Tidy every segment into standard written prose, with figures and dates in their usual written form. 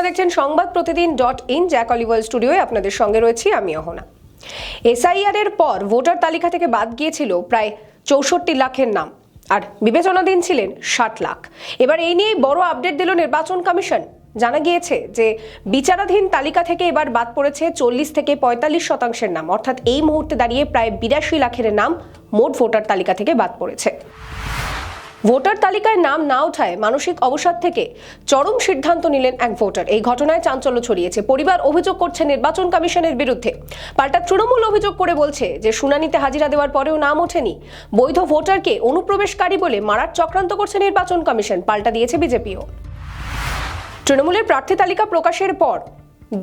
আপনারা দেখছেন সংবাদ প্রতিদিন.in জ্যাকলিওয়াল স্টুডিওয়ে আপনাদের সঙ্গে রয়েছি আমি অহনা। এসআইআর এর পর ভোটার তালিকা থেকে বাদ গিয়েছিল প্রায় ৬৪ লাখের নাম, আর বিবেচনাধীন ছিলেন ৬০ লাখ। এবার এই নিয়ে বড় আপডেট দিল নির্বাচন কমিশন। জানা গিয়েছে যে বিচারাধীন তালিকা থেকে এবার বাদ পড়েছে ৪০ থেকে ৪৫% নাম, অর্থাৎ এই মুহূর্তে দাঁড়িয়ে প্রায় ৮২ লাখের নাম মোট ভোটার তালিকা থেকে বাদ পড়েছে। ভোটার তালিকায় নাম না ওঠায় মানসিক অবসাদ থেকে চরম সিদ্ধান্ত নিলেন এক ভোটার। এই ঘটনায় চাঞ্চল্য ছড়িয়েছে। পরিবার অভিযোগ করছে নির্বাচন কমিশনের বিরুদ্ধে। পাল্টা তৃণমূল অভিযোগ করে বলছে যে শুনানিতে হাজিরা দেওয়ার পরেও নাম ওঠেনি। বৈধ ভোটারকে অনুপ্রবেশকারী বলে মারার চক্রান্ত করছে নির্বাচন কমিশন, পাল্টা দিয়েছে বিজেপিও। তৃণমূলের প্রার্থী তালিকা প্রকাশের পর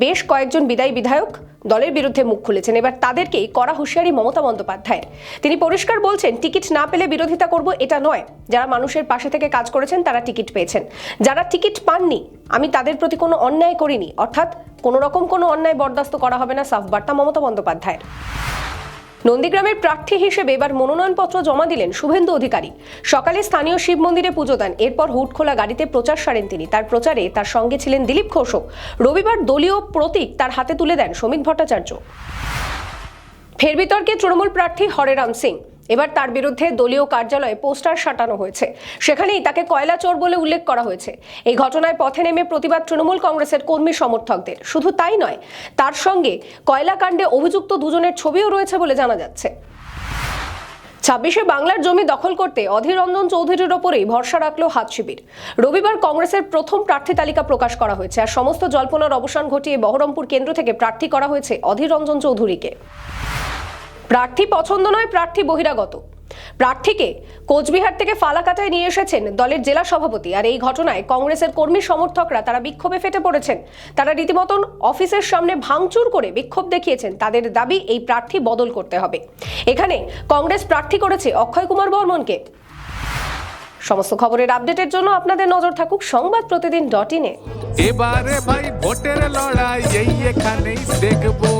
বেশ কয়েকজন বিদায়ী বিধায়ক দলের বিরুদ্ধে মুখ খুলেছেন। এবার তাদেরকেই কড়া হুঁশিয়ারি মমতা বন্দ্যোপাধ্যায়ের। তিনি পরিষ্কার বলছেন, টিকিট না পেলে বিরোধিতা করব এটা নয়। যারা মানুষের পাশে থেকে কাজ করেছেন তারা টিকিট পেয়েছেন, যারা টিকিট পাননি আমি তাদের প্রতি কোনো অন্যায় করিনি, অর্থাৎ কোনো রকম কোনো অন্যায় বরদাস্ত করা হবে না, সাফ বার্তা মমতা বন্দ্যোপাধ্যায়ের। নন্দীগ্রামের প্রার্থী হিসেবে এবার মনোনয়নপত্র জমা দিলেন শুভেন্দু অধিকারী। সকালে স্থানীয় শিব মন্দিরে পুজো দেন, এরপর হুড খোলা গাড়িতে প্রচার সারেন তিনি। তার প্রচারে তার সঙ্গে ছিলেন দিলীপ ঘোষও। রবিবার দলীয় প্রতীক তার হাতে তুলে দেন শ্রমিক ভট্টাচার্য। ফের বিতর্কে তৃণমূল প্রার্থী হরেরাম সিং। এবার তার বিরুদ্ধে দলীয় কার্যালয়ে পোস্টার সাটানো হয়েছে, সেখানেই তাকে কয়লা চোর বলে উল্লেখ করা হয়েছে। এই ঘটনায় পথে নেমে প্রতিবাদ তৃণমূল কংগ্রেসের কর্মী সমর্থকদের। শুধু তাই নয়, তার সঙ্গে কয়লা কাণ্ডে অভিযুক্ত দুজনের ছবিও রয়েছে বলে জানা যাচ্ছে। ২৬শে বাংলার জমি দখল করতে অধীর রঞ্জন চৌধুরীর ওপরেই ভরসা রাখল হাত শিবির। রবিবার কংগ্রেসের প্রথম প্রার্থী তালিকা প্রকাশ করা হয়েছে, আর সমস্ত জল্পনার অবসান ঘটিয়ে বহরমপুর কেন্দ্র থেকে প্রার্থী করা হয়েছে অধীর রঞ্জন চৌধুরীকে। প্রার্থী পছন্দ নয়, প্রার্থী বহিরাগত। প্রার্থীকে কোচবিহার থেকে ফালাকাটায় নিয়ে এসেছেন দলের জেলা সভাপতি, আর এই ঘটনায় কংগ্রেসের কর্মী সমর্থকরা তারা বিক্ষোভে ফেটে পড়েছেন। তারা রীতিমতন অফিসের সামনে ভাঙচুর করে বিক্ষোভ দেখিয়েছেন। তাদের দাবি এই প্রার্থী বদল করতে হবে। এখানে কংগ্রেস প্রার্থী করেছে অক্ষয় কুমার বর্মনকে। সমস্ত খবরের আপডেটের জন্য আপনাদের নজর থাকুক সংবাদ প্রতিদিন.in এ। এবারে ভাই ভোটের লড়াই এই এখানেই দেখবো।